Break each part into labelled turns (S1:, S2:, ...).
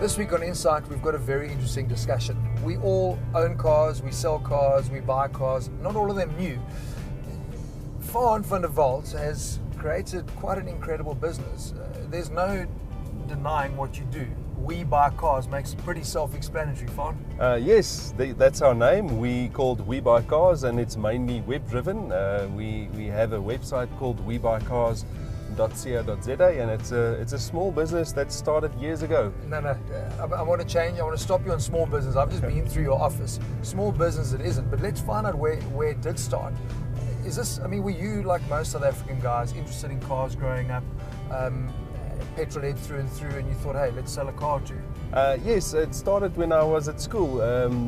S1: This week on Insight, we've got a very interesting discussion. We all own cars, we sell cars, we buy cars, not all of them new. Faan van der Walt has created quite an incredible business. There's no denying what you do. We buy cars makes it pretty self-explanatory, Faan.
S2: Yes, that's our name. We called Webuycars, and it's mainly web-driven. We have a website called Webuycars.co.za, and it's a small business that started years ago.
S1: No, I want to change. I want to stop you on small business. I've just been through your office. Small business it isn't, but let's find out where it did start. Is this, were you, like most South African guys, interested in cars growing up? Petrol head through and through, and you thought, hey, let's sell a car too?
S2: Yes, it started when I was at school,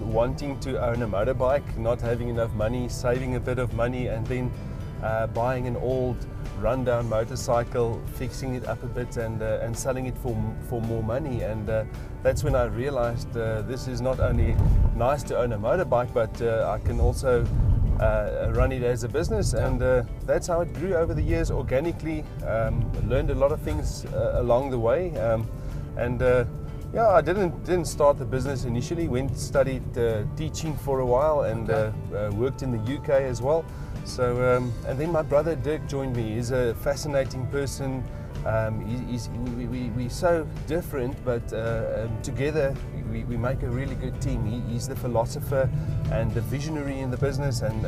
S2: wanting to own a motorbike, not having enough money, saving a bit of money, and then buying an old rundown motorcycle, fixing it up a bit, and selling it for more money. And that's when I realized this is not only nice to own a motorbike, but I can also run it as a business, and that's how it grew over the years organically. Learned a lot of things along the way, I didn't start the business initially. Studied teaching for a while, and worked in the UK as well. So and then my brother Dirk joined me. He's a fascinating person. We're so different, but together we make a really good team. He's the philosopher and the visionary in the business, and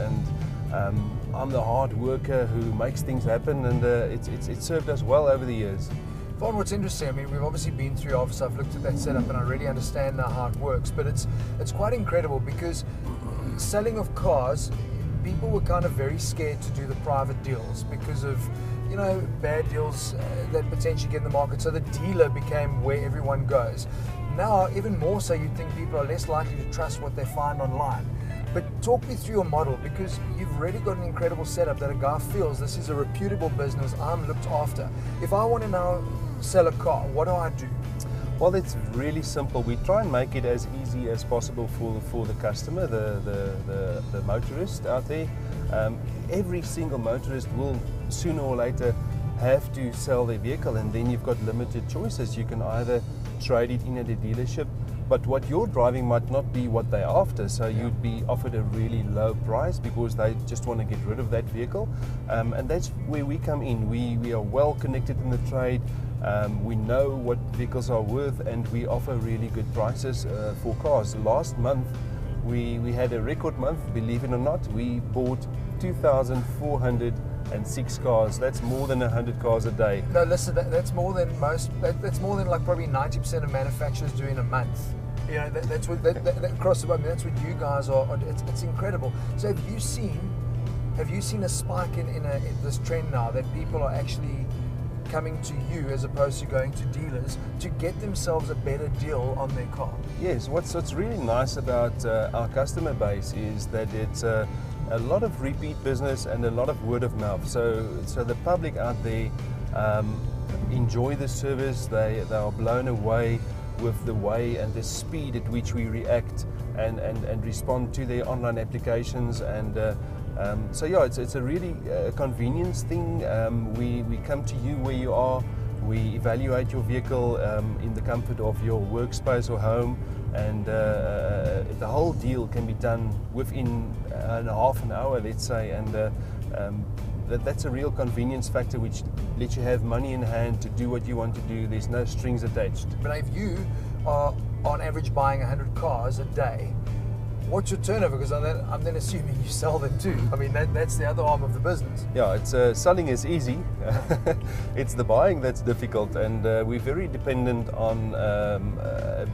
S2: I'm the hard worker who makes things happen, and it's served us well over the years.
S1: Faan, what's interesting, we've obviously been through your office. I've looked at that setup and I really understand now how it works, but it's quite incredible because selling of cars, people were kind of very scared to do the private deals because of bad deals that potentially get in the market. So the dealer became where everyone goes. Now, even more so, you'd think people are less likely to trust what they find online. But talk me through your model, because you've really got an incredible setup that a guy feels this is a reputable business, I'm looked after. If I want to now sell a car, what do I do?
S2: Well, it's really simple. We try and make it as easy as possible for the customer, the motorist out there. Every single motorist will sooner or later have to sell their vehicle, and then you've got limited choices. You can either trade it in at a dealership, but what you're driving might not be what they're after, so you'd be offered a really low price because they just want to get rid of that vehicle. And that's where we come in. We are well connected in the trade. We know what vehicles are worth, and we offer really good prices for cars. Last month we had a record month, believe it or not. We bought 2,406 cars. That's more than 100 cars a day.
S1: No, listen, that's more than most. That's more than like probably 90% of manufacturers do in a month. That's what across the board. That's what you guys are. It's incredible. So have you seen a spike in this trend now that people are actually coming to you as opposed to going to dealers to get themselves a better deal on their car?
S2: Yes, what's really nice about our customer base is that it's a lot of repeat business and a lot of word of mouth. So the public out there enjoy the service. They are blown away with the way and the speed at which we react and respond to their online applications, and it's a really convenience thing. We come to you where you are. We evaluate your vehicle in the comfort of your workspace or home, and the whole deal can be done within half an hour, let's say, and that's a real convenience factor which lets you have money in hand to do what you want to do. There's no strings attached.
S1: But if you are on average buying 100 cars a day, what's your turnover? Because I'm then assuming you sell them too. That's the other arm of the business.
S2: Yeah, it's selling is easy. It's the buying that's difficult, and we're very dependent on a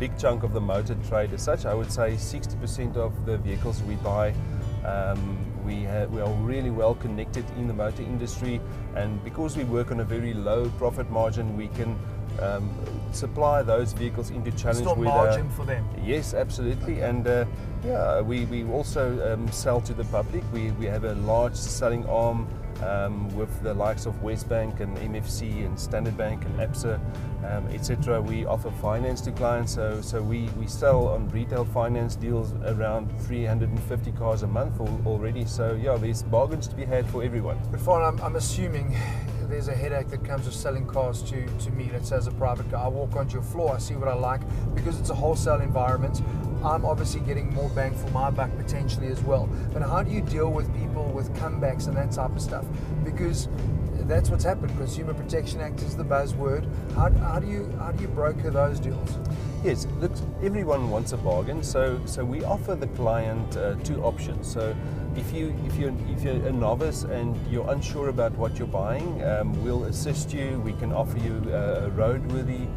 S2: big chunk of the motor trade as such. I would say 60% of the vehicles we buy, we are really well connected in the motor industry, and because we work on a very low profit margin, we can supply those vehicles into challenge.
S1: Still margin for them.
S2: Yes, absolutely. Okay. And we also sell to the public. We have a large selling arm with the likes of Westbank and MFC and Standard Bank and ABSA, etc. We offer finance to clients, so we sell on retail finance deals around 350 cars a month already. So yeah, there's bargains to be had for everyone.
S1: But Faan, I'm assuming there's a headache that comes with selling cars to me, let's say as a private guy. I walk onto your floor, I see what I like, because it's a wholesale environment. I'm obviously getting more bang for my buck potentially as well. But how do you deal with people with comebacks and that type of stuff? Because that's what's happened. Consumer Protection Act is the buzzword. How do you broker those deals?
S2: Yes, look, everyone wants a bargain, so we offer the client two options. So if you're a novice and you're unsure about what you're buying, we'll assist you. We can offer you a roadworthy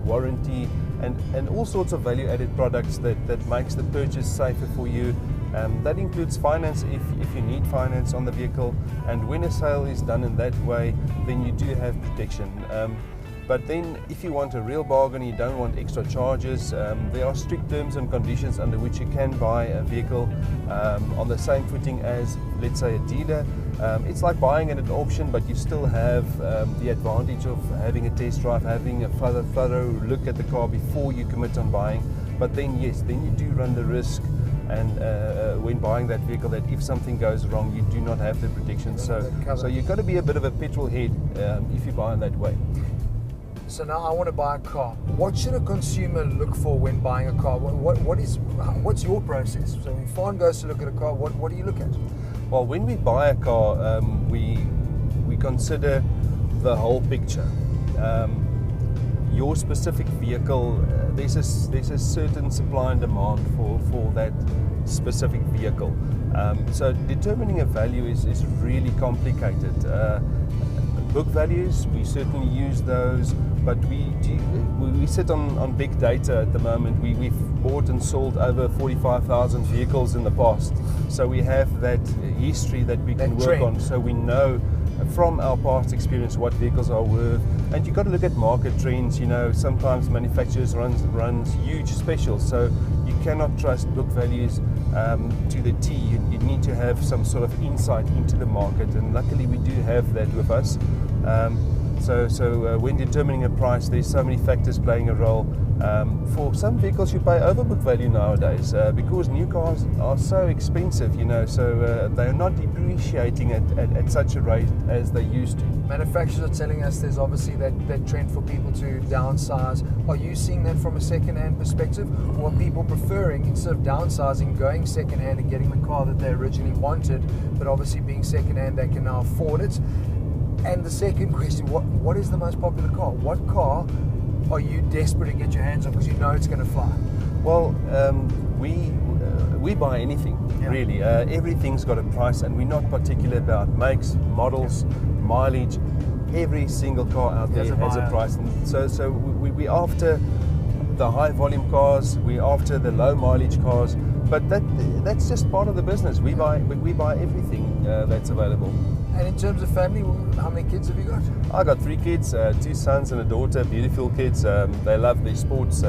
S2: warranty and all sorts of value-added products that makes the purchase safer for you. That includes finance if you need finance on the vehicle, and when a sale is done in that way, then you do have protection. But then if you want a real bargain, you don't want extra charges, there are strict terms and conditions under which you can buy a vehicle on the same footing as, let's say, a dealer. It's like buying at an auction, but you still have the advantage of having a test drive, having a thorough look at the car before you commit on buying. But then yes, then you do run the risk, and when buying that vehicle, that if something goes wrong, you do not have the protection. So you've got to be a bit of a petrol head if you buy in that way.
S1: So now I want to buy a car. What should a consumer look for when buying a car? What's your process? So when Faan goes to look at a car, what do you look at?
S2: Well, when we buy a car, we consider the whole picture. Your specific vehicle, there's a certain supply and demand for that specific vehicle. So determining a value is really complicated. Book values, we certainly use those, but we sit on big data at the moment. We've bought and sold over 45,000 vehicles in the past, so we have that history that we can work on, so we know from our past experience what vehicles are worth. And you've got to look at market trends. You know, sometimes manufacturers runs huge specials, so you cannot trust book values to the T. You need to have some sort of insight into the market, and luckily we do have that with us. So when determining a price, there's so many factors playing a role. For some vehicles you pay over book value nowadays because new cars are so expensive, you know, so they're not depreciating at such a rate as they used to.
S1: Manufacturers are telling us there's obviously that trend for people to downsize. Are you seeing that from a second-hand perspective, or are people preferring, instead of downsizing, going second-hand and getting the car that they originally wanted, but obviously being second-hand they can now afford it? And the second question, what is the most popular car? What car are you desperate to get your hands on because you know it's going to fly?
S2: Well, we buy anything, really. Everything's got a price, and we're not particular about makes, models, mileage. Every single car out there has a price. And so we after the high volume cars, we after the low mileage cars, but that's just part of the business. We buy everything that's available.
S1: And in terms of family, how many kids have you got?
S2: I got 3 kids, 2 sons and a daughter, beautiful kids. They love their sports,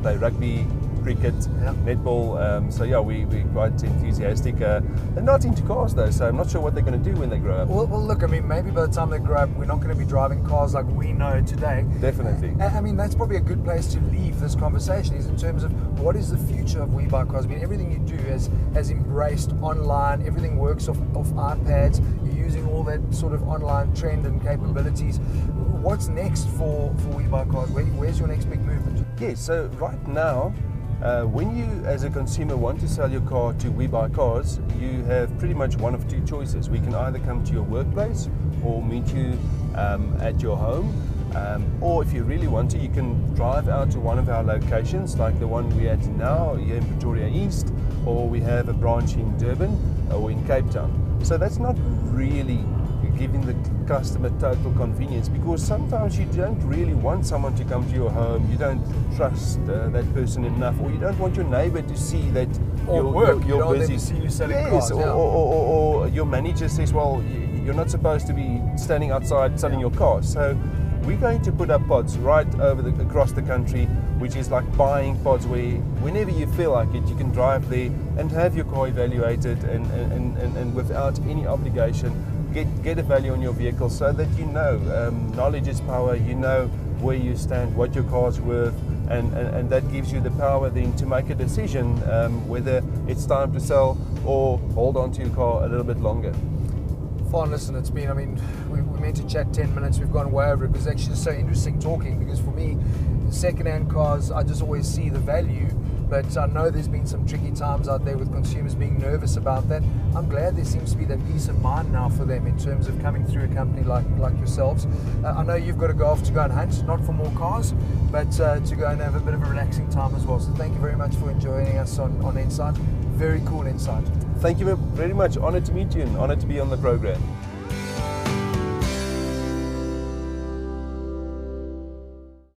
S2: play rugby, cricket, netball. So yeah, we're quite enthusiastic. They're not into cars though, so I'm not sure what they're going to do when they grow up.
S1: Well, look, I mean, maybe by the time they grow up, we're not going to be driving cars like we know today.
S2: Definitely.
S1: I mean, that's probably a good place to leave this conversation, is in terms of what is the future of Webuycars. I mean, everything you do has embraced online. Everything works off iPads. You're using all that sort of online trend and capabilities. What's next for Webuycars? Where's your next big movement?
S2: Yeah, so right now, when you as a consumer want to sell your car to Webuycars, you have pretty much one of 2 choices. We can either come to your workplace or meet you at your home, or if you really want to, you can drive out to one of our locations, like the one we're at now here in Pretoria East, or we have a branch in Durban or in Cape Town. So that's not really giving the customer total convenience, because sometimes you don't really want someone to come to your home, you don't trust that person enough, or you don't want your neighbor to see that you're busy.
S1: To see you selling
S2: yes,
S1: cars,
S2: or your manager says, well, you're not supposed to be standing outside selling your car. So we're going to put up pods right across the country, which is like buying pods where whenever you feel like it, you can drive there and have your car evaluated and without any obligation get a value on your vehicle, so that you know, knowledge is power. You know where you stand, what your car's worth, and that gives you the power then to make a decision whether it's time to sell or hold on to your car a little bit longer.
S1: Faan, listen, it's been, I mean, we meant to chat 10 minutes, we've gone way over it, because it's actually so interesting talking, because for me, second-hand cars, I just always see the value, but I know there's been some tricky times out there with consumers being nervous about that. I'm glad there seems to be that peace of mind now for them in terms of coming through a company like yourselves. I know you've got to go off to go and hunt, not for more cars, but to go and have a bit of a relaxing time as well. So thank you very much for joining us on Insight. Very cool insight.
S2: Thank you very much. Honored to meet you and honored to be on the program.